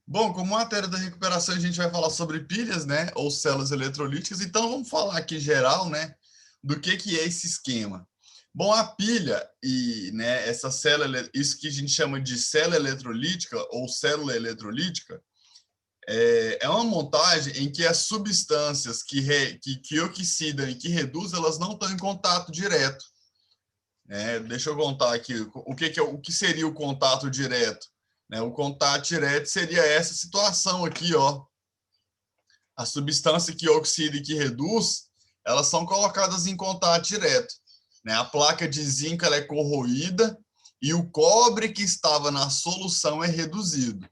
Bom, como matéria da recuperação, a gente vai falar sobre pilhas, né, ou células eletrolíticas. Então, vamos falar aqui geral, né, do que é esse esquema. Bom, a pilha e, né, essa célula, isso que a gente chama de célula eletrolítica ou célula eletrolítica, é uma montagem em que as substâncias que oxidam e que reduzem, elas não estão em contato direto. Deixa eu contar aqui o que seria o contato direto. Né? O contato direto seria essa situação aqui, ó. A substância que oxida e que reduz, elas são colocadas em contato direto. Né? A placa de zinco ela é corroída e o cobre que estava na solução é reduzido.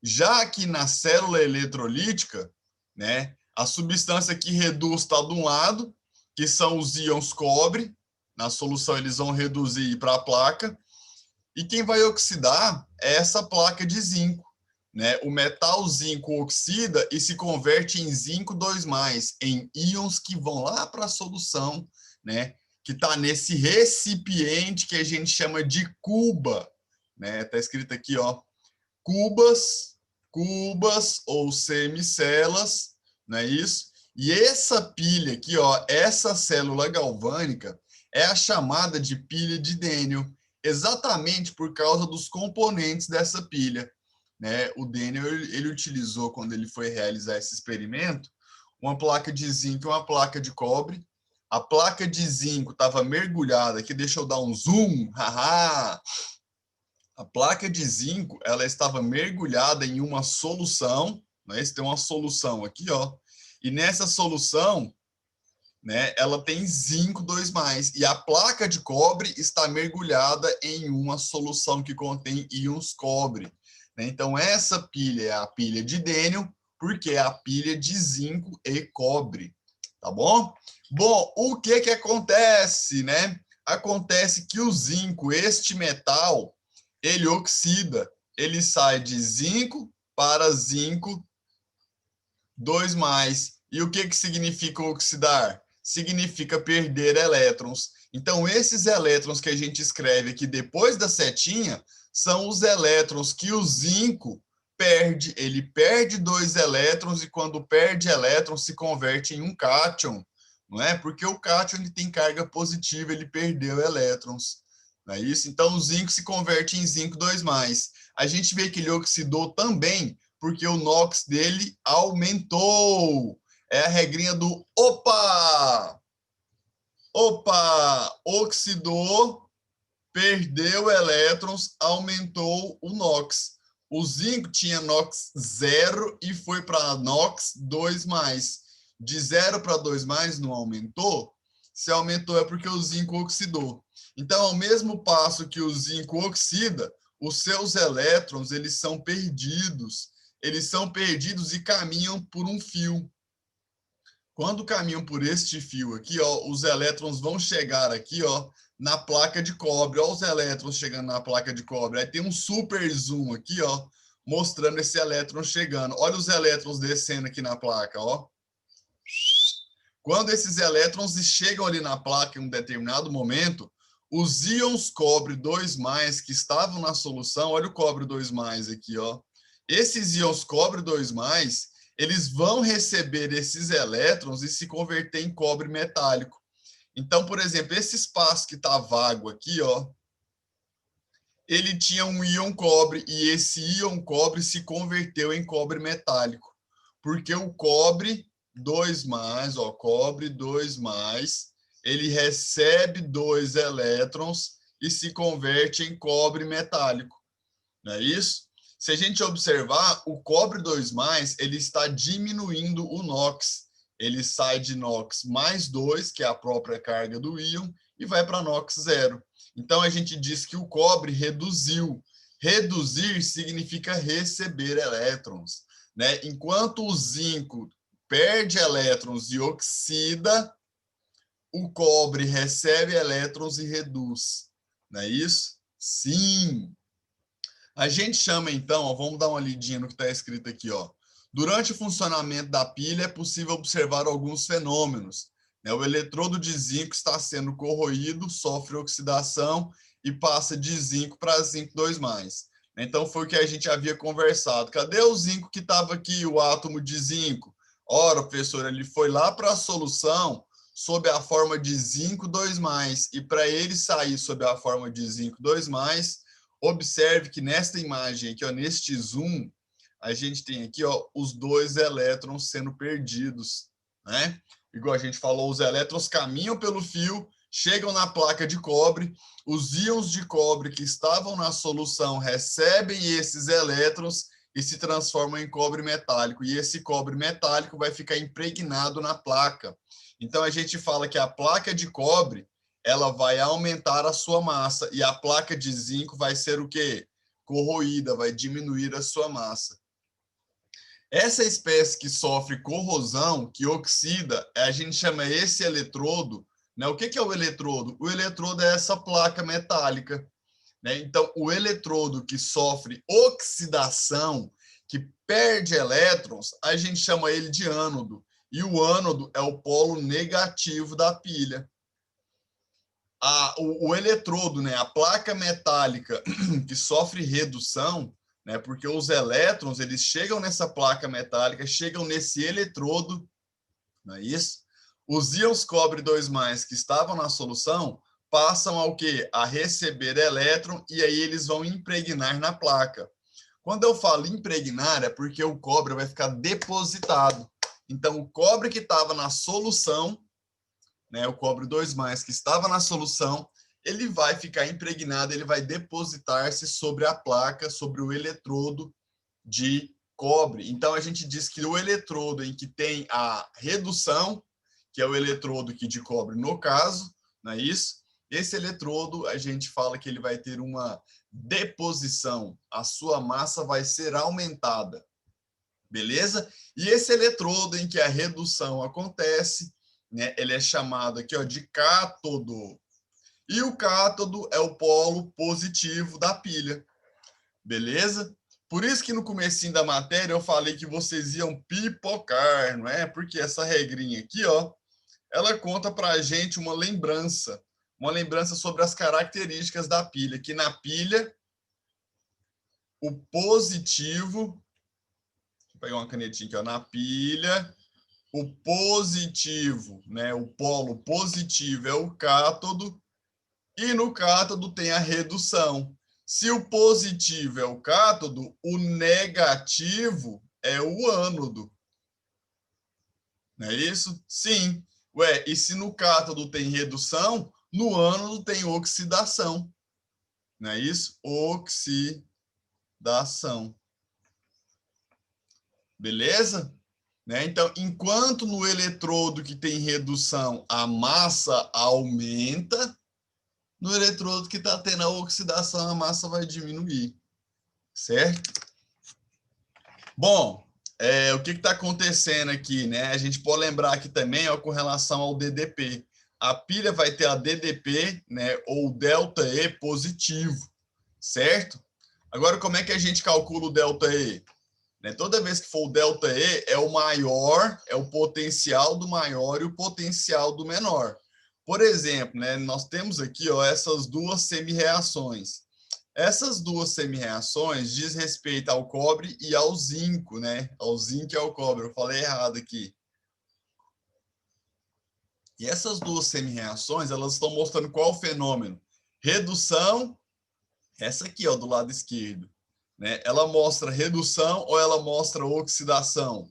Já que na célula eletrolítica, né, a substância que reduz está de um lado, que são os íons cobre, na solução eles vão reduzir para a placa, e quem vai oxidar é essa placa de zinco. Né? O metal zinco oxida e se converte em zinco 2+, em íons que vão lá para a solução, né? Que está nesse recipiente que a gente chama de cuba. Né? Tá escrito aqui, ó, cubas ou semicelas, não é isso? E essa pilha aqui, ó, essa célula galvânica é a chamada de pilha de Daniel, exatamente por causa dos componentes dessa pilha. Né? O Daniel ele utilizou, quando ele foi realizar esse experimento, uma placa de zinco e uma placa de cobre. A placa de zinco estava mergulhada, aqui deixa eu dar um zoom, haha! A placa de zinco ela estava mergulhada em uma solução, né? Tem uma solução aqui, ó, e nessa solução, né, ela tem zinco 2+, e a placa de cobre está mergulhada em uma solução que contém íons cobre. Né? Então, essa pilha é a pilha de Daniel, porque é a pilha de zinco e cobre. Tá bom? Bom, o que acontece, né? Acontece que o zinco, este metal, ele oxida, ele sai de zinco para zinco 2+. E o que significa oxidar? Significa perder elétrons. Então, esses elétrons que a gente escreve aqui depois da setinha são os elétrons que o zinco perde. Ele perde 2 elétrons e quando perde elétrons se converte em um cátion. Não é? Porque o cátion ele tem carga positiva, ele perdeu elétrons. Não é isso? Então, o zinco se converte em zinco 2+. A gente vê que ele oxidou também porque o NOx dele aumentou. É a regrinha do opa! Opa! Oxidou, perdeu elétrons, aumentou o NOx. O zinco tinha NOx 0 e foi para NOx 2+. De 0 para 2+, não aumentou? Se aumentou é porque o zinco oxidou. Então, ao mesmo passo que o zinco oxida, os seus elétrons eles são perdidos. Eles são perdidos e caminham por um fio. Quando caminham por este fio aqui, ó, os elétrons vão chegar aqui, ó, na placa de cobre. Olha os elétrons chegando na placa de cobre. Aí tem um super zoom aqui, ó, mostrando esse elétron chegando. Olha os elétrons descendo aqui na placa, ó. Quando esses elétrons chegam ali na placa em um determinado momento, os íons cobre 2+, que estavam na solução, olha o cobre 2+ aqui, ó. Esses íons cobre 2+, eles vão receber esses elétrons e se converter em cobre metálico. Então, por exemplo, esse espaço que está vago aqui, ó, ele tinha um íon cobre e esse íon cobre se converteu em cobre metálico, porque o cobre 2+, ó, cobre 2+, ele recebe 2 elétrons e se converte em cobre metálico. Não é isso? Se a gente observar, o cobre 2+, ele está diminuindo o NOx. Ele sai de NOx +2, que é a própria carga do íon, e vai para NOx 0. Então, a gente diz que o cobre reduziu. Reduzir significa receber elétrons. Né? Enquanto o zinco perde elétrons e oxida, o cobre recebe elétrons e reduz. Não é isso? Sim! A gente chama, então, ó, vamos dar uma lidinha no que está escrito aqui, ó. Durante o funcionamento da pilha, é possível observar alguns fenômenos. Né? O eletrodo de zinco está sendo corroído, sofre oxidação e passa de zinco para zinco 2+. Então, foi o que a gente havia conversado. Cadê o zinco que estava aqui, o átomo de zinco? Ora, professor, ele foi lá para a solução sob a forma de zinco 2+. E para ele sair sob a forma de zinco 2+, observe que nesta imagem aqui, ó, neste zoom, a gente tem aqui, ó, os 2 elétrons sendo perdidos, né? Igual a gente falou, os elétrons caminham pelo fio, chegam na placa de cobre, os íons de cobre que estavam na solução recebem esses elétrons e se transformam em cobre metálico. E esse cobre metálico vai ficar impregnado na placa. Então, a gente fala que a placa de cobre, ela vai aumentar a sua massa, e a placa de zinco vai ser o quê? Corroída, vai diminuir a sua massa. Essa espécie que sofre corrosão, que oxida, a gente chama esse eletrodo, né? O que é o eletrodo? O eletrodo é essa placa metálica, né? Então, o eletrodo que sofre oxidação, que perde elétrons, a gente chama ele de ânodo. E o ânodo é o polo negativo da pilha. O eletrodo, né? A placa metálica que sofre redução, né? Porque os elétrons, eles chegam nessa placa metálica, chegam nesse eletrodo, não é isso? Os íons cobre 2+, que estavam na solução, passam ao quê? A receber elétron, e aí eles vão impregnar na placa. Quando eu falo impregnar, é porque o cobre vai ficar depositado. Então, o cobre que estava na solução, né, o cobre 2+, que estava na solução, ele vai ficar impregnado, ele vai depositar-se sobre a placa, sobre o eletrodo de cobre. Então, a gente diz que o eletrodo em que tem a redução, que é o eletrodo aqui de cobre no caso, não é isso? Esse eletrodo, a gente fala que ele vai ter uma deposição, a sua massa vai ser aumentada, beleza? E esse eletrodo em que a redução acontece, né, ele é chamado aqui, ó, de cátodo. E o cátodo é o polo positivo da pilha, beleza? Por isso que no comecinho da matéria eu falei que vocês iam pipocar, não é? Porque essa regrinha aqui, ó, ela conta para a gente uma lembrança sobre as características da pilha, que na pilha, o positivo, vou pegar uma canetinha aqui, ó, na pilha, o positivo, né, o polo positivo é o cátodo, e no cátodo tem a redução. Se o positivo é o cátodo, o negativo é o ânodo. Não é isso? Sim. Ué, e se no cátodo tem redução, no ânodo tem oxidação. Não é isso? Oxidação. Beleza? Né? Então, enquanto no eletrodo que tem redução a massa aumenta, no eletrodo que está tendo a oxidação, a massa vai diminuir. Certo? Bom, o que está acontecendo aqui, né? A gente pode lembrar aqui também, ó, com relação ao DDP. A pilha vai ter a DDP, né, ou ΔE positivo, certo? Agora, como é que a gente calcula o ΔE? Né, toda vez que for o ΔE, é o maior, é o potencial do maior e o potencial do menor. Por exemplo, né, nós temos aqui, ó, essas duas semi-reações. Essas duas semi-reações diz respeito ao cobre e ao zinco, né? Ao zinco e ao cobre, eu falei errado aqui. E essas duas semi-reações, elas estão mostrando qual fenômeno? Redução, essa aqui, ó, do lado esquerdo. Né? Ela mostra redução ou ela mostra oxidação?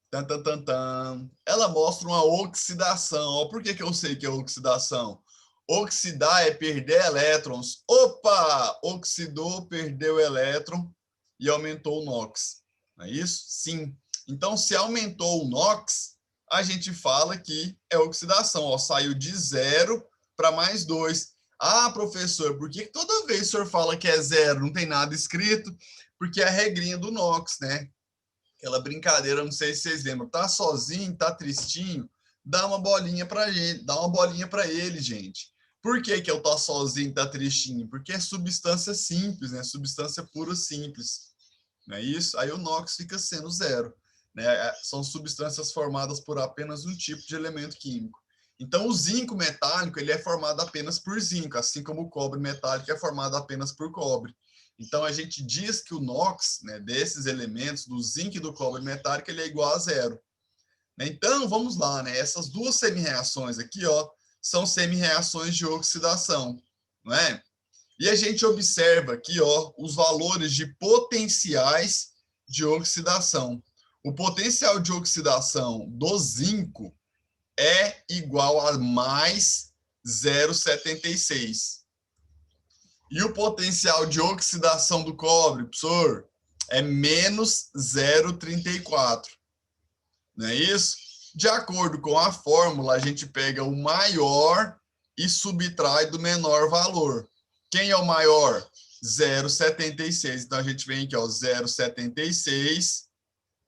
Tan, tan, tan, tan. Ela mostra uma oxidação. Ó, por que eu sei que é oxidação? Oxidar é perder elétrons. Opa! Oxidou, perdeu elétron e aumentou o NOx. Não é isso? Sim. Então, se aumentou o NOx, a gente fala que é oxidação. Ó, saiu de 0 para mais 2. Ah, professor, por que toda vez o senhor fala que é 0? Não tem nada escrito? Porque é a regrinha do NOx, né? Aquela brincadeira, não sei se vocês lembram. Tá sozinho, tá tristinho? Dá uma bolinha para ele, dá uma bolinha para ele, gente. Por que que eu tô sozinho, tá tristinho? Porque é substância simples, né? Substância pura simples. Não é isso? Aí o NOx fica sendo 0. Né? São substâncias formadas por apenas um tipo de elemento químico. Então, o zinco metálico ele é formado apenas por zinco, assim como o cobre metálico é formado apenas por cobre. Então, a gente diz que o NOx, né, desses elementos, do zinco e do cobre metálico, ele é igual a zero. Então, vamos lá, né? Essas duas semi-reações aqui, ó, são semi-reações de oxidação, não é? E a gente observa aqui, ó, os valores de potenciais de oxidação. O potencial de oxidação do zinco é igual a mais 0,76. E o potencial de oxidação do cobre, professor, é menos 0,34. Não é isso? De acordo com a fórmula, a gente pega o maior e subtrai do menor valor. Quem é o maior? 0,76. Então, a gente vem aqui, ó, 0,76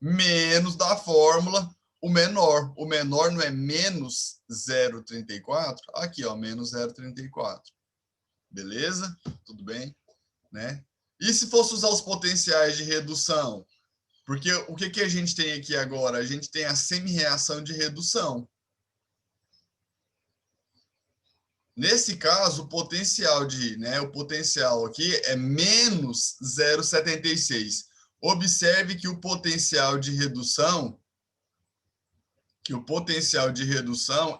menos da fórmula o menor. O menor não é menos 0,34? Aqui, ó, menos 0,34. Beleza? Tudo bem? Né? E se fosse usar os potenciais de redução? Porque o que a gente tem aqui agora? A gente tem a semi-reação de redução. Nesse caso, o potencial aqui é menos 0,76. Observe que o potencial de redução,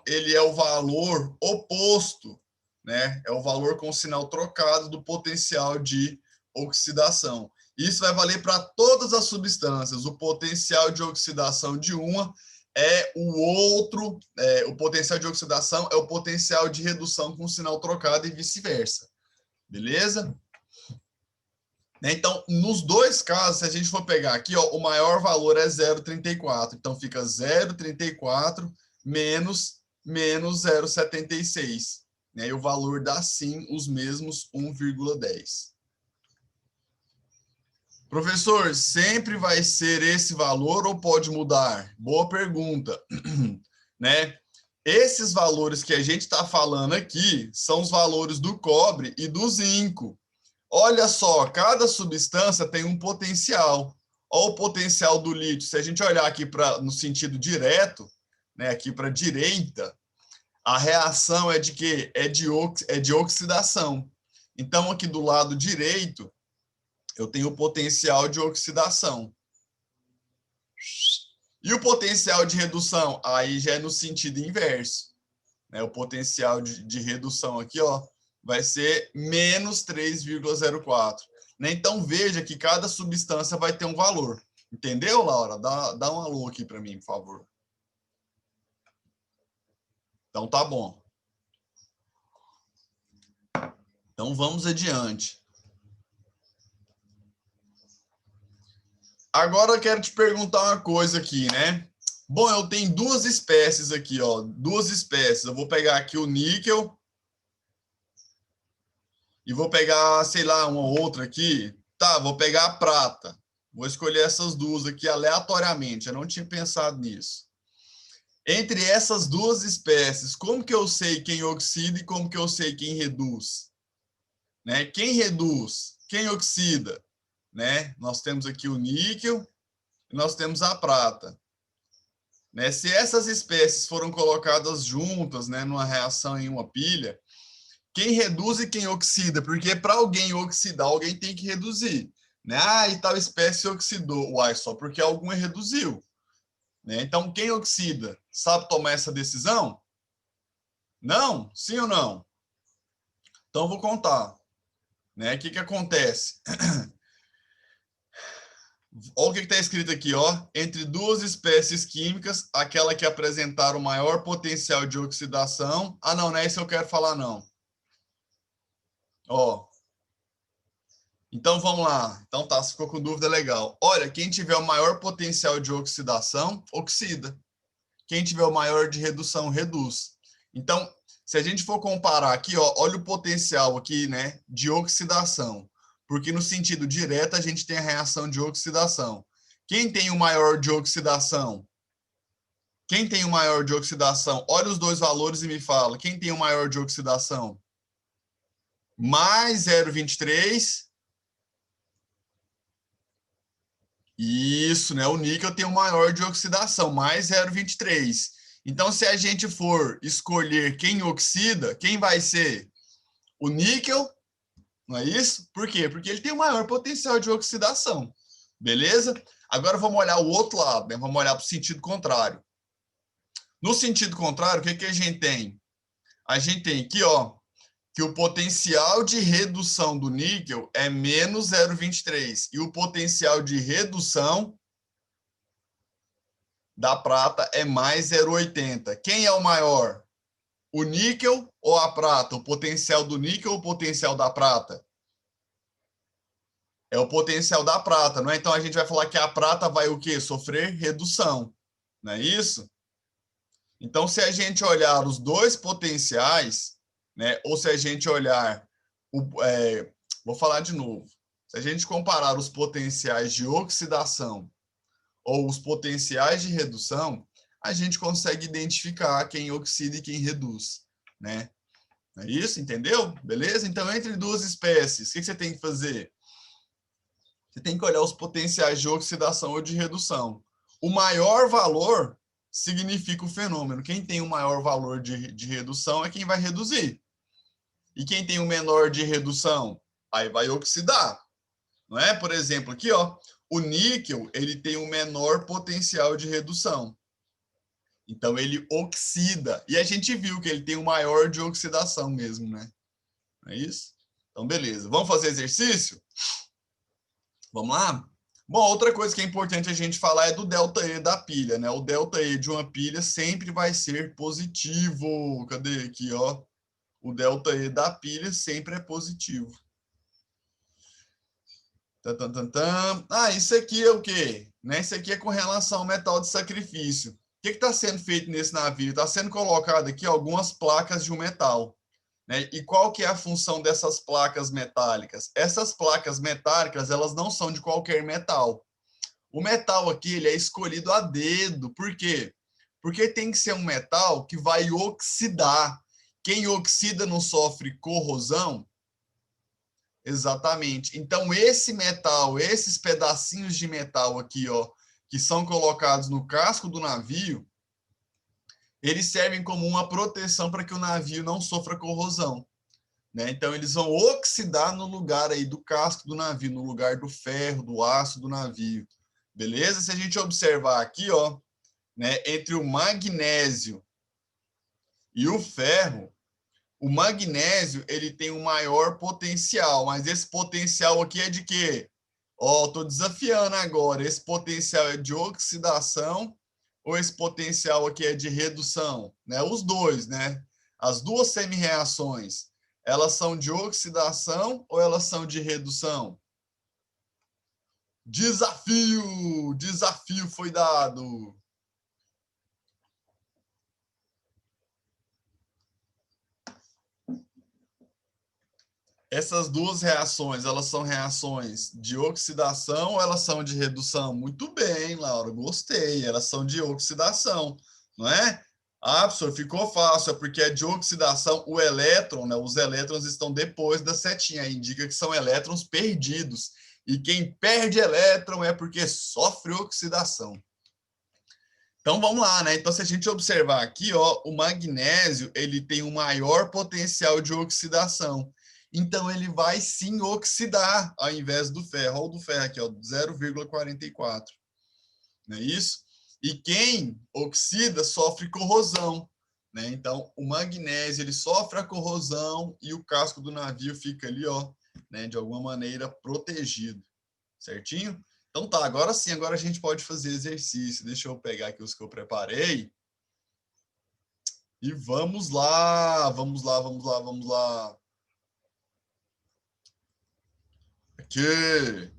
ele é o valor oposto, né? É o valor com sinal trocado do potencial de oxidação. Isso vai valer para todas as substâncias. O potencial de oxidação de uma é o potencial de oxidação é o potencial de redução com sinal trocado e vice-versa. Beleza? Então, nos dois casos, se a gente for pegar aqui, ó, o maior valor é 0,34. Então, fica 0,34 menos 0,76. Né? E o valor dá, sim, os mesmos 1,10. Professor, sempre vai ser esse valor ou pode mudar? Boa pergunta. Né? Esses valores que a gente está falando aqui são os valores do cobre e do zinco. Olha só, cada substância tem um potencial. Olha o potencial do lítio. Se a gente olhar aqui no sentido direto, né, aqui para a direita, a reação é de quê? É de oxidação. Então, aqui do lado direito, eu tenho o potencial de oxidação. E o potencial de redução? Aí já é no sentido inverso. Né? O potencial de redução aqui, ó, vai ser menos 3,04. Né? Então, veja que cada substância vai ter um valor. Entendeu, Laura? Dá um alô aqui para mim, por favor. Então, tá bom. Então, vamos adiante. Agora eu quero te perguntar uma coisa aqui, né? Bom, eu tenho duas espécies aqui, ó. Duas espécies. Eu vou pegar aqui o níquel e vou pegar, sei lá, uma outra aqui. Tá, vou pegar a prata. Vou escolher essas duas aqui aleatoriamente. Eu não tinha pensado nisso. Entre essas duas espécies, como que eu sei quem oxida e como que eu sei quem reduz? Né? Quem reduz? Quem oxida? Né? Nós temos aqui o níquel e nós temos a prata. Né? Se essas espécies foram colocadas juntas, né, numa reação em uma pilha, quem reduz e quem oxida? Porque para alguém oxidar, alguém tem que reduzir. Né? Ah, e tal espécie oxidou. Uai, só porque alguma reduziu. Né? Então, quem oxida? Sabe tomar essa decisão? Não? Sim ou não? Então, vou contar. Né? O que acontece? Olha o que está escrito aqui, ó. Entre duas espécies químicas, aquela que apresentar o maior potencial de oxidação. Ah, não é isso que eu quero falar, não. Ó. Então, vamos lá. Então, tá, se ficou com dúvida, legal. Olha, quem tiver o maior potencial de oxidação, oxida. Quem tiver o maior de redução, reduz. Então, se a gente for comparar aqui, ó, olha o potencial aqui, né, de oxidação. Porque no sentido direto, a gente tem a reação de oxidação. Quem tem o maior de oxidação? Quem tem o maior de oxidação? Olha os dois valores e me fala. Quem tem o maior de oxidação? Mais 0,23. Isso, né? O níquel tem o maior de oxidação, mais 0,23. Então, se a gente for escolher quem oxida, quem vai ser? O níquel Não é isso? Por quê? Porque ele tem o maior potencial de oxidação. Beleza? Agora vamos olhar o outro lado, né? Vamos olhar para o sentido contrário. No sentido contrário, o que a gente tem? A gente tem aqui, ó, que o potencial de redução do níquel é menos 0,23 e o potencial de redução da prata é mais 0,80. Quem é o maior? O níquel ou a prata? O potencial do níquel ou o potencial da prata? É o potencial da prata, não é? Então a gente vai falar que a prata vai o quê? Sofrer redução, não é isso? Então, se a gente olhar os dois potenciais, né, ou se a gente olhar, vou falar de novo, se a gente comparar os potenciais de oxidação ou os potenciais de redução, a gente consegue identificar quem oxida e quem reduz, né? É isso, entendeu? Beleza? Então, entre duas espécies, o que você tem que fazer? Você tem que olhar os potenciais de oxidação ou de redução. O maior valor significa o fenômeno. Quem tem o maior valor de redução é quem vai reduzir. E quem tem o menor de redução? Aí vai oxidar. Não é? Por exemplo, aqui, ó, o níquel, ele tem o menor potencial de redução. Então, ele oxida. E a gente viu que ele tem o maior de oxidação mesmo, né? Não é isso? Então, beleza. Vamos fazer exercício? Vamos lá? Bom, outra coisa que é importante a gente falar é do ΔE da pilha, né? O ΔE de uma pilha sempre vai ser positivo. Cadê aqui, ó? O ΔE da pilha sempre é positivo. Ah, isso aqui é o quê? Né? Isso aqui é com relação ao metal de sacrifício. O que está sendo feito nesse navio? Está sendo colocado aqui algumas placas de um metal. Né? E qual que é a função dessas placas metálicas? Essas placas metálicas, elas não são de qualquer metal. O metal aqui, ele é escolhido a dedo. Por quê? Porque tem que ser um metal que vai oxidar. Quem oxida não sofre corrosão? Exatamente. Então, esse metal, esses pedacinhos de metal aqui, ó, que são colocados no casco do navio, eles servem como uma proteção para que o navio não sofra corrosão. Né? Então, eles vão oxidar no lugar aí do casco do navio, no lugar do ferro, do aço do navio. Beleza? Se a gente observar aqui, ó, né, entre o magnésio e o ferro, o magnésio ele tem um maior potencial, mas esse potencial aqui é de quê? Ó, estou desafiando agora. Esse potencial é de oxidação ou esse potencial aqui é de redução? Né? Os dois, né? As duas semi-reações, elas são de oxidação ou elas são de redução? Desafio! Desafio foi dado. Essas duas reações, elas são reações de oxidação ou elas são de redução? Muito bem, Laura, gostei. Elas são de oxidação, não é? Ah, professor, ficou fácil, é porque é de oxidação. O elétron, né? Os elétrons estão depois da setinha, indica que são elétrons perdidos. E quem perde elétron é porque sofre oxidação. Então vamos lá, né? Então se a gente observar aqui, ó, o magnésio, ele tem um maior potencial de oxidação. Então ele vai sim oxidar ao invés do ferro. Olha o do ferro aqui, ó, 0,44. Não é isso? E quem oxida sofre corrosão, né? Então o magnésio ele sofre a corrosão e o casco do navio fica ali, ó, né, de alguma maneira protegido. Certinho? Então tá, agora sim, agora a gente pode fazer exercício. Deixa eu pegar aqui os que eu preparei. E vamos lá, vamos lá, vamos lá, vamos lá. Aqui.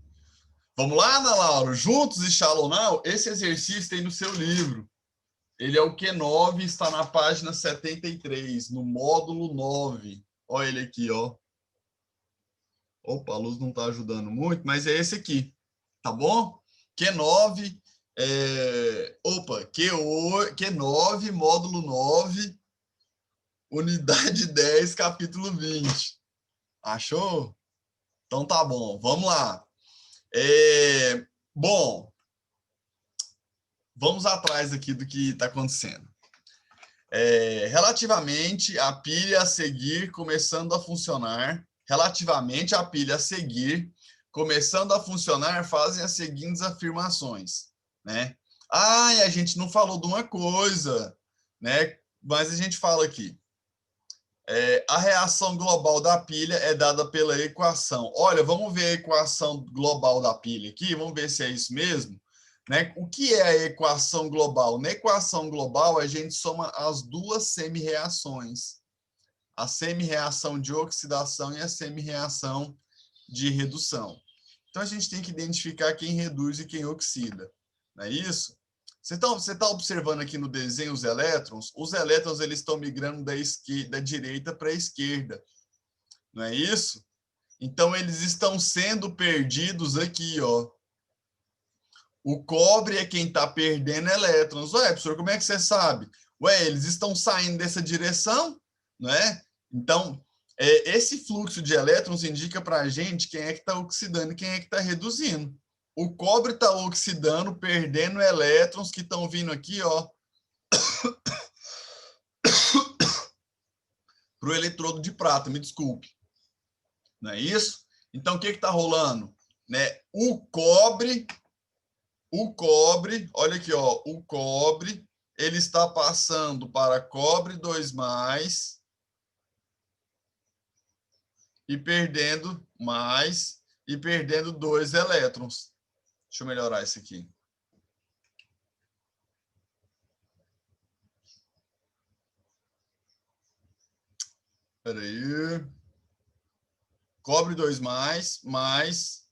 Vamos lá, Ana Laura? Juntos e Shallow Now? Esse exercício tem no seu livro. Ele é o Q9, está na página 73, no módulo 9. Olha ele aqui, ó. Opa, a luz não está ajudando muito, mas é esse aqui. Tá bom? Q9, Q9, módulo 9, unidade 10, capítulo 20. Achou? Então tá bom, vamos lá. Bom, vamos atrás aqui do que está acontecendo. Relativamente à pilha a seguir começando a funcionar, relativamente à pilha a seguir, começando a funcionar, fazem as seguintes afirmações, né? Ah, e a gente não falou de uma coisa, né? Mas a gente fala aqui. A reação global da pilha é dada pela equação. Olha, vamos ver a equação global da pilha aqui, vamos ver se é isso mesmo. Né? O que é a equação global? Na equação global, a gente soma as duas semi-reações. A semi-reação de oxidação e a semi-reação de redução. Então, a gente tem que identificar quem reduz e quem oxida. Não é isso? Você tá observando aqui no desenho os elétrons eles estão migrando da direita para a esquerda, não é isso? Então, eles estão sendo perdidos aqui, ó. O cobre é quem está perdendo elétrons. Ué, professor, como é que você sabe? Ué, eles estão saindo dessa direção, não é? Então, esse fluxo de elétrons indica para a gente quem é que está oxidando e quem é que está reduzindo. O cobre está oxidando, perdendo elétrons que estão vindo aqui, ó, para o eletrodo de prata, me desculpe. Não é isso? Então, o que está rolando? Né? O cobre, olha aqui, ó, o cobre, ele está passando para cobre 2+, e perdendo mais, e perdendo 2 elétrons. Deixa eu melhorar isso aqui. Espera aí. Cobre 2+, mais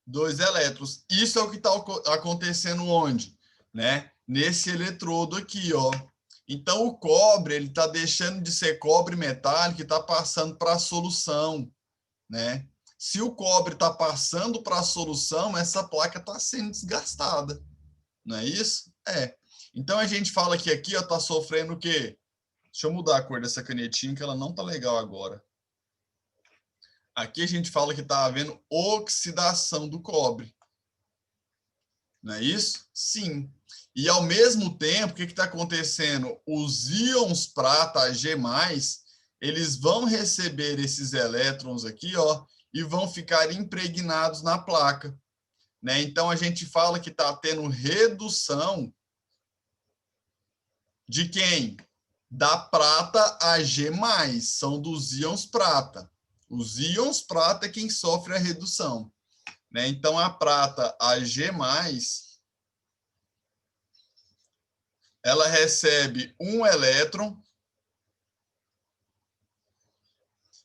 2 elétrons. Isso é o que está acontecendo onde? Né? Nesse eletrodo aqui, ó. Então, o cobre ele está deixando de ser cobre metálico e está passando para a solução. Né? Se o cobre está passando para a solução, essa placa está sendo desgastada. Não é isso? É. Então, a gente fala que aqui está sofrendo o quê? Deixa eu mudar a cor dessa canetinha, que ela não está legal agora. Aqui a gente fala que está havendo oxidação do cobre. Não é isso? Sim. E, ao mesmo tempo, o que está acontecendo? Os íons prata G+, eles vão receber esses elétrons aqui, ó, e vão ficar impregnados na placa. Né? Então, a gente fala que está tendo redução de quem? Da prata Ag+, são dos íons prata. Os íons prata é quem sofre a redução. Né? Então, a prata Ag+, ela recebe um elétron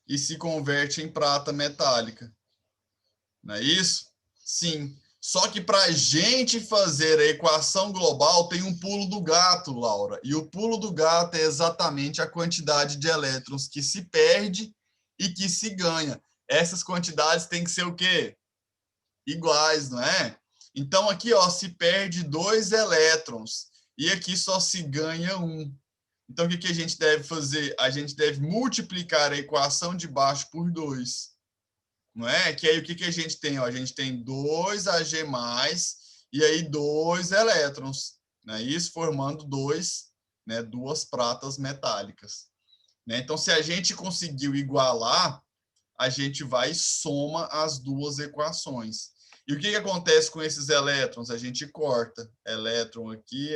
e se converte em prata metálica. Não é isso? Sim. Só que para a gente fazer a equação global tem um pulo do gato, Laura. E o pulo do gato é exatamente a quantidade de elétrons que se perde e que se ganha. Essas quantidades têm que ser o quê? Iguais, não é? Então, aqui ó, se perde 2 elétrons e aqui só se ganha 1. Então, o que a gente deve fazer? A gente deve multiplicar a equação de baixo por 2. Não é? Que aí o que a gente tem? Ó, a gente tem 2 Ag+, e aí 2 elétrons. Né? Isso formando duas pratas metálicas. Né? Então, se a gente conseguiu igualar, a gente vai e soma as duas equações. E o que acontece com esses elétrons? A gente corta elétron aqui,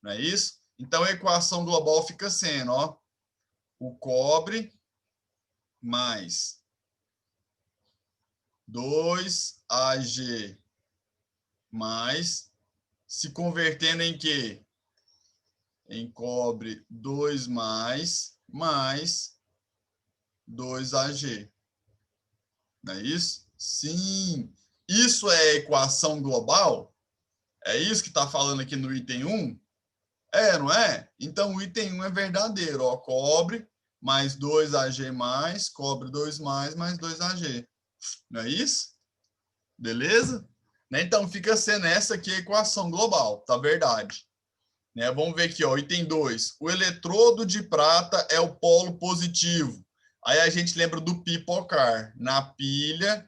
não é isso? Então, a equação global fica sendo, ó, o cobre mais 2Ag mais, se convertendo em quê? Em cobre 2+, mais 2Ag. Não é isso? Sim. Isso é a equação global? É isso que está falando aqui no item 1? É, não é? Então, o item 1 é verdadeiro. Ó, cobre mais 2Ag+, cobre 2+, mais 2Ag. Não é isso? Beleza? Né? Então, fica sendo essa aqui a equação global, tá? Verdade. Né? Vamos ver aqui, ó, item 2. O eletrodo de prata é o polo positivo. Aí a gente lembra do pipocar. Na pilha,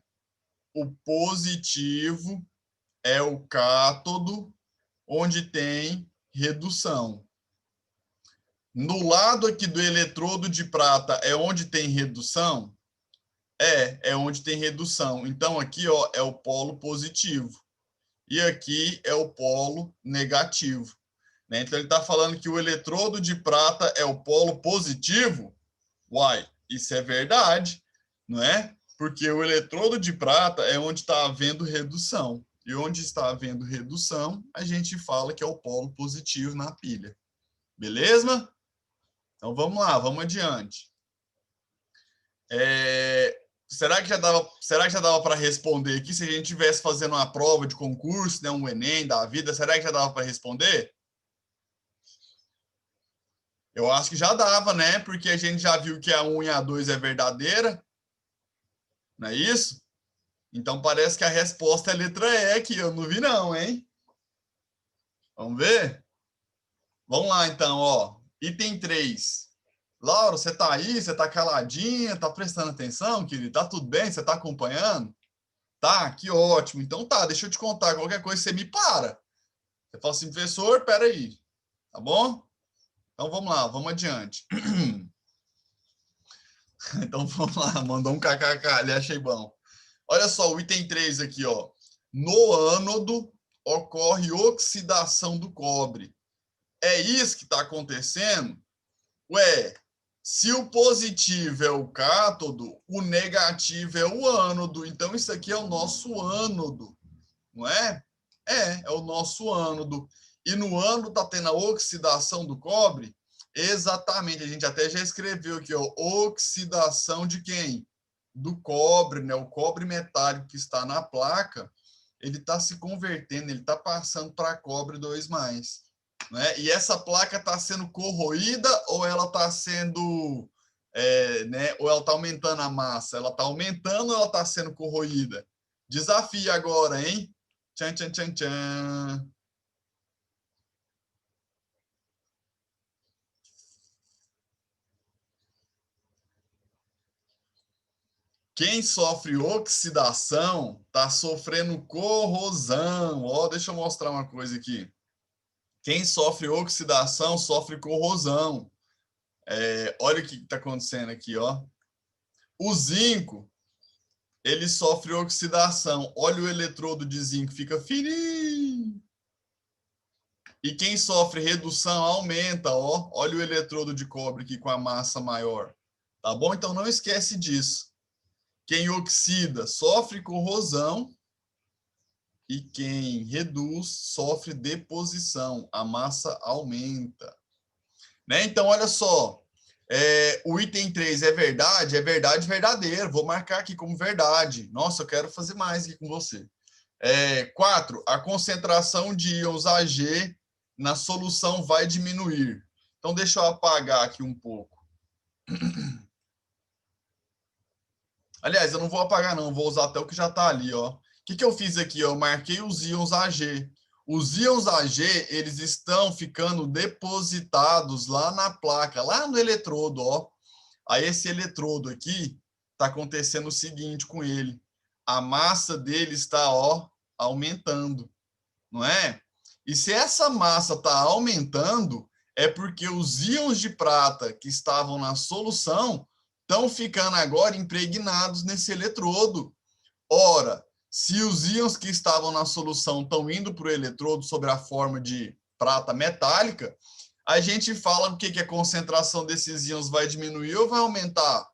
o positivo é o cátodo, onde tem redução. No lado aqui do eletrodo de prata é onde tem redução? É onde tem redução. Então, aqui ó, é o polo positivo. E aqui é o polo negativo. Né? Então, ele está falando que o eletrodo de prata é o polo positivo. Uai, isso é verdade, não é? Porque o eletrodo de prata é onde está havendo redução. E onde está havendo redução, a gente fala que é o polo positivo na pilha. Beleza? Então, vamos lá, vamos adiante. Será que já dava para responder aqui se a gente estivesse fazendo uma prova de concurso, né, um Enem da vida? Será que já dava para responder? Eu acho que já dava, né? Porque a gente já viu que a 1 e a 2 é verdadeira. Não é isso? Então parece que a resposta é a letra E aqui. Eu não vi não, hein? Vamos ver? Vamos lá, então, ó. Item 3. Laura, você tá aí? Você tá caladinha? Tá prestando atenção, querido? Tá tudo bem? Você tá acompanhando? Tá, que ótimo. Então tá, deixa eu te contar. Qualquer coisa você me para. Você fala assim, professor, peraí. Tá bom? Então vamos lá, vamos adiante. Então vamos lá, mandou um kkk ali, achei bom. Olha só, o item 3 aqui, ó. No ânodo ocorre oxidação do cobre. É isso que está acontecendo? Ué, se o positivo é o cátodo, o negativo é o ânodo. Então, isso aqui é o nosso ânodo, não é? É o nosso ânodo. E no ânodo está tendo a oxidação do cobre? Exatamente, a gente até já escreveu aqui, ó, oxidação de quem? Do cobre, né? O cobre metálico que está na placa, ele está se convertendo, ele está passando para cobre 2+. Né? E essa placa está sendo corroída ou ela está sendo, né? Ou ela está aumentando a massa? Ela está aumentando ou ela está sendo corroída? Desafio agora, hein? Tchan, tchan, tchan, tchan. Quem sofre oxidação está sofrendo corrosão. Ó, deixa eu mostrar uma coisa aqui. Quem sofre oxidação sofre corrosão. Olha o que está acontecendo aqui, ó. O zinco, ele sofre oxidação. Olha o eletrodo de zinco, fica fininho. E quem sofre redução aumenta, ó. Olha o eletrodo de cobre aqui com a massa maior. Tá bom? Então não esquece disso. Quem oxida sofre corrosão e quem reduz sofre deposição. A massa aumenta. Né? Então, olha só. O item 3 é verdade verdadeiro. Vou marcar aqui como verdade. Nossa, eu quero fazer mais aqui com você. 4. A concentração de íons Ag na solução vai diminuir. Então, deixa eu apagar aqui um pouco. Aliás, eu não vou apagar, não. Vou usar até o que já está ali, ó. O que eu fiz aqui? Eu marquei os íons Ag. Os íons Ag, eles estão ficando depositados lá na placa, lá no eletrodo, ó. Aí esse eletrodo aqui, está acontecendo o seguinte com ele. A massa dele está, ó, aumentando, não é? E se essa massa está aumentando, é porque os íons de prata que estavam na solução estão ficando agora impregnados nesse eletrodo. Ora, se os íons que estavam na solução estão indo para o eletrodo sob a forma de prata metálica, a gente fala que a concentração desses íons vai diminuir ou vai aumentar?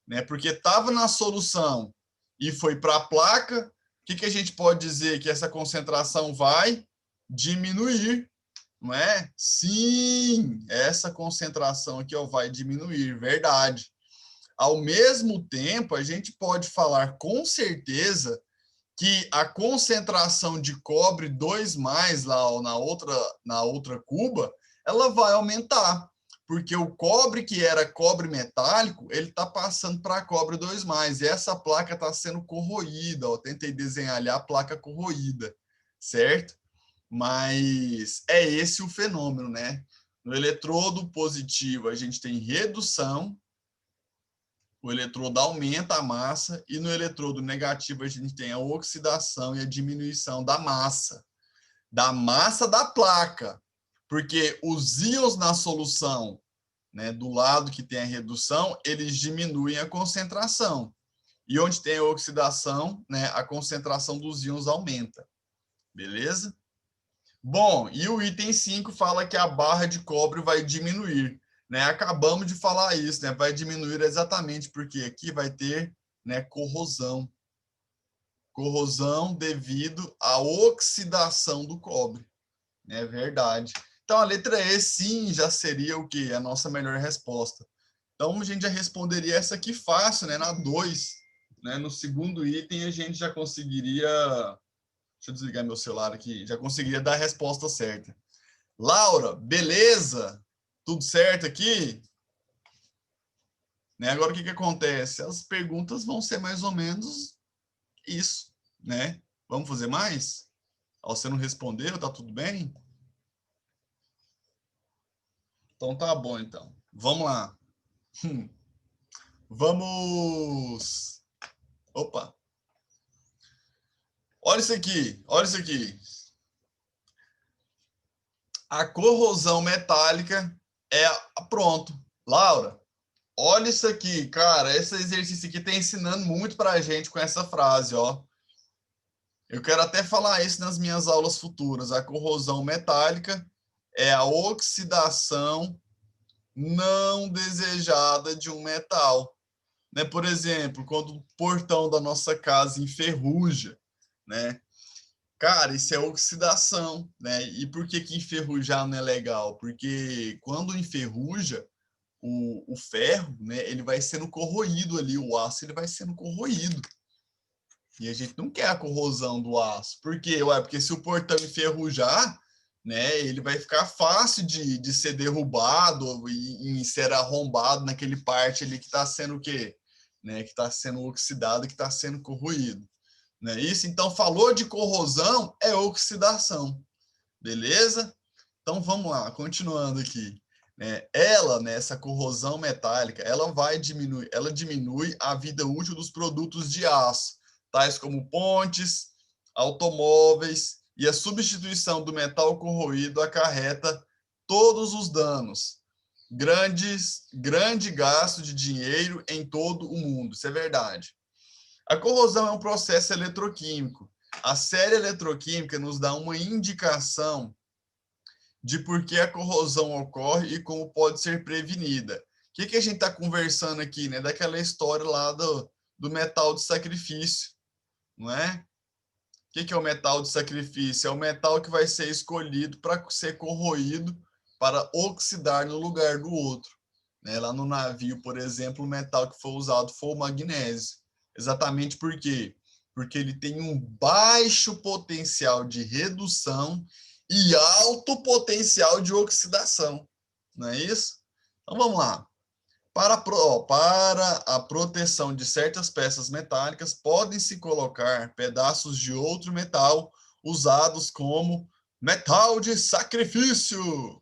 Né? Porque estava na solução e foi para a placa, o que a gente pode dizer? Que essa concentração vai diminuir, não é? Sim, essa concentração aqui ó, vai diminuir, verdade. Ao mesmo tempo, a gente pode falar com certeza que a concentração de cobre 2+ lá ó, na outra cuba, ela vai aumentar, porque o cobre que era cobre metálico, ele está passando para cobre 2+, e essa placa está sendo corroída, ó, tentei desenhar ali a placa corroída, certo? Mas é esse o fenômeno, né? No eletrodo positivo, a gente tem redução, o eletrodo aumenta a massa, e no eletrodo negativo a gente tem a oxidação e a diminuição da massa da placa. Porque os íons na solução, né, do lado que tem a redução, eles diminuem a concentração. E onde tem a oxidação, né, a concentração dos íons aumenta. Beleza? Bom, e o item 5 fala que a barra de cobre vai diminuir. Né? Acabamos de falar isso, né? Vai diminuir exatamente porque aqui vai ter, né, corrosão. Corrosão devido à oxidação do cobre. É verdade. Então, a letra E, sim, já seria o quê? A nossa melhor resposta. Então, a gente já responderia essa aqui fácil, né? Na 2. Né? No segundo item, a gente já conseguiria... Deixa eu desligar meu celular aqui. Já conseguiria dar a resposta certa. Laura, beleza? Tudo certo aqui? Né? Agora, o que acontece? As perguntas vão ser mais ou menos isso, né? Vamos fazer mais? Você não respondeu, tá tudo bem? Então tá bom, então. Vamos lá. Vamos... Opa! Olha isso aqui, olha isso aqui. A corrosão metálica é... Pronto. Laura, olha isso aqui, cara. Esse exercício aqui tá ensinando muito pra gente com essa frase, ó. Eu quero até falar isso nas minhas aulas futuras. A corrosão metálica é a oxidação não desejada de um metal. Né? Por exemplo, quando o portão da nossa casa enferruja, né? Cara, isso é oxidação, né? E por que que enferrujar não é legal? Porque quando enferruja, o ferro, né, ele vai sendo corroído ali, o aço ele vai sendo corroído. E a gente não quer a corrosão do aço. Por quê? Ué, porque se o portão enferrujar, né, ele vai ficar fácil de ser derrubado e ser arrombado naquele parte ali que está sendo o quê? Né, que está sendo oxidado, que está sendo corroído. Não é isso? Então, falou de corrosão, é oxidação. Beleza? Então, vamos lá, continuando aqui. Ela, né, essa corrosão metálica, ela diminui a vida útil dos produtos de aço, tais como pontes, automóveis, e a substituição do metal corroído acarreta todos os danos. Grande gasto de dinheiro em todo o mundo, isso é verdade. A corrosão é um processo eletroquímico. A série eletroquímica nos dá uma indicação de por que a corrosão ocorre e como pode ser prevenida. O que a gente está conversando aqui, né? Daquela história lá do metal de sacrifício, não é? O que é o metal de sacrifício? É o metal que vai ser escolhido para ser corroído para oxidar no lugar do outro. Né? Lá no navio, por exemplo, o metal que foi usado foi o magnésio. Exatamente por quê? Porque ele tem um baixo potencial de redução e alto potencial de oxidação. Não é isso? Então vamos lá. Para a proteção de certas peças metálicas, podem-se colocar pedaços de outro metal usados como metal de sacrifício.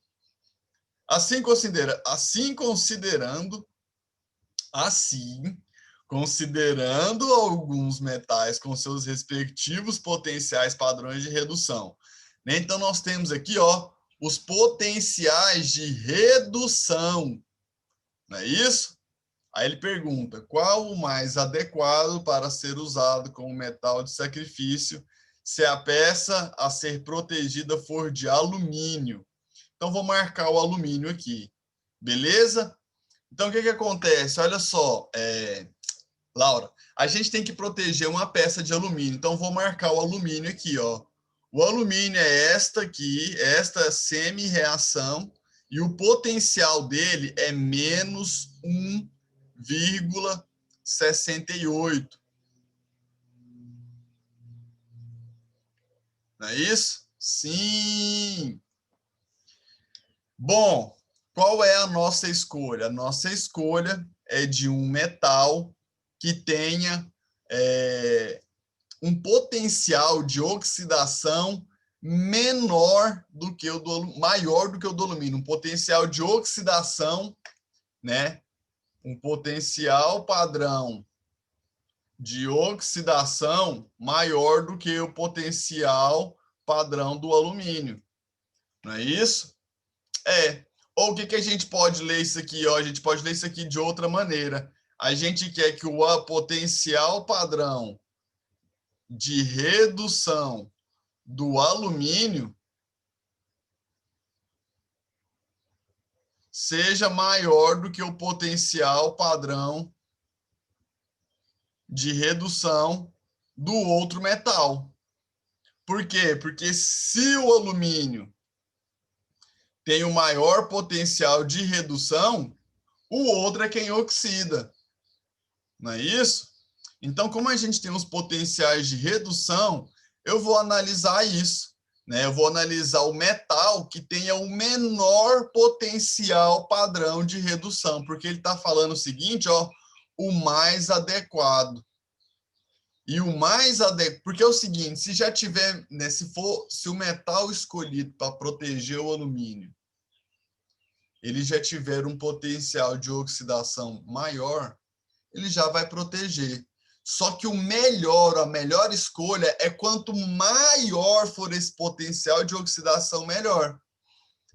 Assim considerando alguns metais com seus respectivos potenciais padrões de redução. Então, nós temos aqui, ó, os potenciais de redução, não é isso? Aí ele pergunta, qual o mais adequado para ser usado como metal de sacrifício se a peça a ser protegida for de alumínio? Então, vou marcar o alumínio aqui, beleza? Então, o que acontece? Olha só, Laura, a gente tem que proteger uma peça de alumínio. Então, vou marcar o alumínio aqui, ó. O alumínio é esta aqui, esta semi-reação, e o potencial dele é menos 1,68. Não é isso? Sim! Bom, qual é a nossa escolha? A nossa escolha é de um metal que tenha um potencial de oxidação maior do que o do alumínio, um potencial de oxidação, né? Um potencial padrão de oxidação maior do que o potencial padrão do alumínio. Não é isso? Ou o que a gente pode ler isso aqui? Ó? A gente pode ler isso aqui de outra maneira. A gente quer que o potencial padrão de redução do alumínio seja maior do que o potencial padrão de redução do outro metal. Por quê? Porque se o alumínio tem o maior potencial de redução, o outro é quem oxida. Não é isso? Então, como a gente tem os potenciais de redução, eu vou analisar isso. Né? Eu vou analisar o metal que tenha o menor potencial padrão de redução, porque ele está falando o seguinte, ó, o mais adequado. E o mais adequado, porque é o seguinte, se já tiver, né, se o metal escolhido para proteger o alumínio, ele já tiver um potencial de oxidação maior, ele já vai proteger. Só que a melhor escolha é quanto maior for esse potencial de oxidação, melhor.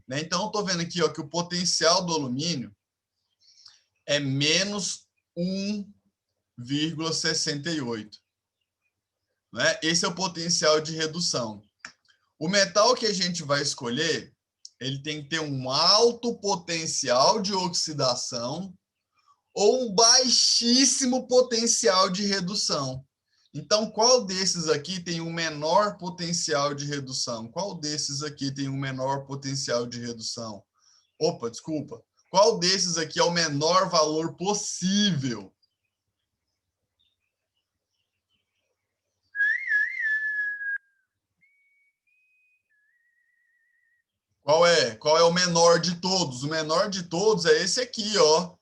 Né? Então, eu estou vendo aqui ó, que o potencial do alumínio é menos 1,68. Né? Esse é o potencial de redução. O metal que a gente vai escolher, ele tem que ter um alto potencial de oxidação ou um baixíssimo potencial de redução. Então, qual desses aqui tem um menor potencial de redução? Qual desses aqui tem um menor potencial de redução? Opa, desculpa. Qual desses aqui é o menor valor possível? Qual é? Qual é o menor de todos? O menor de todos é esse aqui, ó.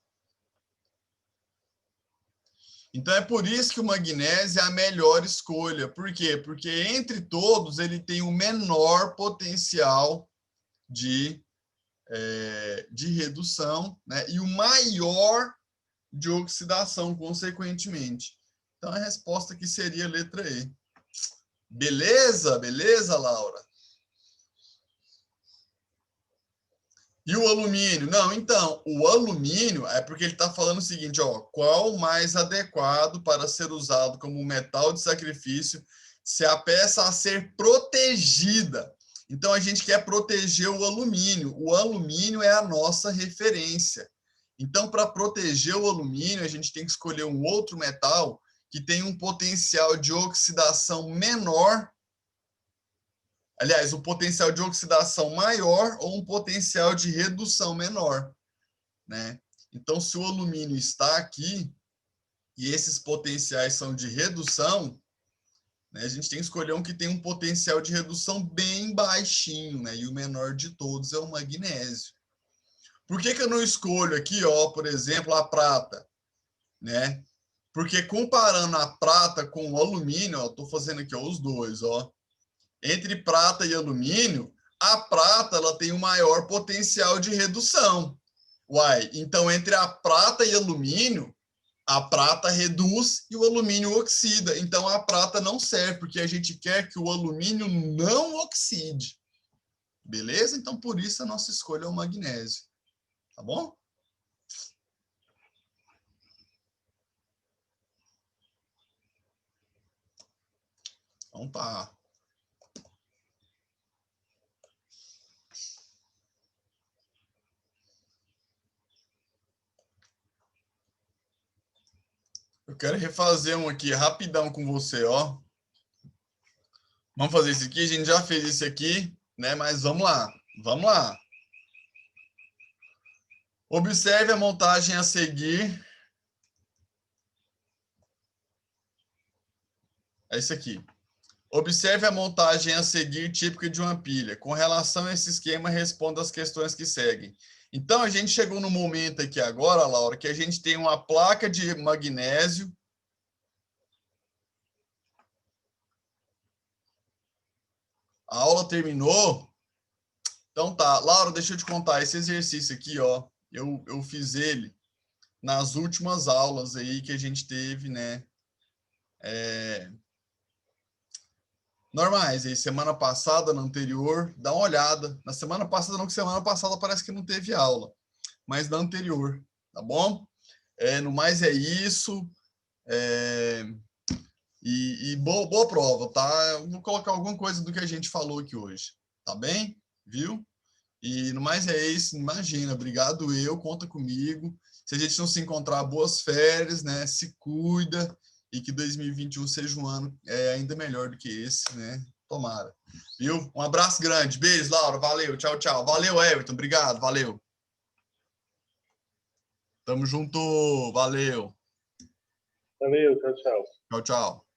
Então, é por isso que o magnésio é a melhor escolha. Por quê? Porque entre todos ele tem o menor potencial de redução, né? E o maior de oxidação, consequentemente. Então, a resposta aqui seria a letra E. Beleza? Beleza, Laura? E o alumínio? Não, então, o alumínio é porque ele está falando o seguinte, ó, qual o mais adequado para ser usado como metal de sacrifício se a peça a ser protegida. Então, a gente quer proteger o alumínio. O alumínio é a nossa referência. Então, para proteger o alumínio, a gente tem que escolher um outro metal que tem um potencial de oxidação menor. Aliás, um potencial de oxidação maior ou um potencial de redução menor, né? Então, se o alumínio está aqui e esses potenciais são de redução, né, a gente tem que escolher um que tem um potencial de redução bem baixinho, né? E o menor de todos é o magnésio. Por que eu não escolho aqui, ó, por exemplo, a prata, né? Porque comparando a prata com o alumínio, ó, estou fazendo aqui ó, os dois, ó. Entre prata e alumínio, a prata ela tem o maior potencial de redução. Uai, então entre a prata e alumínio, a prata reduz e o alumínio oxida. Então a prata não serve, porque a gente quer que o alumínio não oxide. Beleza? Então por isso a nossa escolha é o magnésio. Tá bom? Então tá. Eu quero refazer um aqui rapidão com você, ó. Vamos fazer isso aqui, a gente já fez isso aqui, né? Mas vamos lá, vamos lá. Observe a montagem a seguir. É isso aqui. Observe a montagem a seguir típica de uma pilha. Com relação a esse esquema, responda as questões que seguem. Então, a gente chegou no momento aqui agora, Laura, que a gente tem uma placa de magnésio. A aula terminou? Então tá. Laura, deixa eu te contar. Esse exercício aqui, ó, eu fiz ele nas últimas aulas aí que a gente teve, né? Normais, aí semana passada, na anterior, dá uma olhada. Na semana passada não, que semana passada parece que não teve aula, mas na anterior, tá bom? No mais é isso. É, boa prova, tá? Eu vou colocar alguma coisa do que a gente falou aqui hoje, tá bem? Viu? E no mais é isso, imagina, obrigado conta comigo. Se a gente não se encontrar, boas férias, né? Se cuida e que 2021 seja um ano ainda melhor do que esse, né? Tomara. Viu? Um abraço grande. Beijo, Laura. Valeu. Tchau, tchau. Valeu, Everton. Obrigado. Valeu. Tamo junto. Valeu. Valeu, tchau, tchau. Tchau, tchau.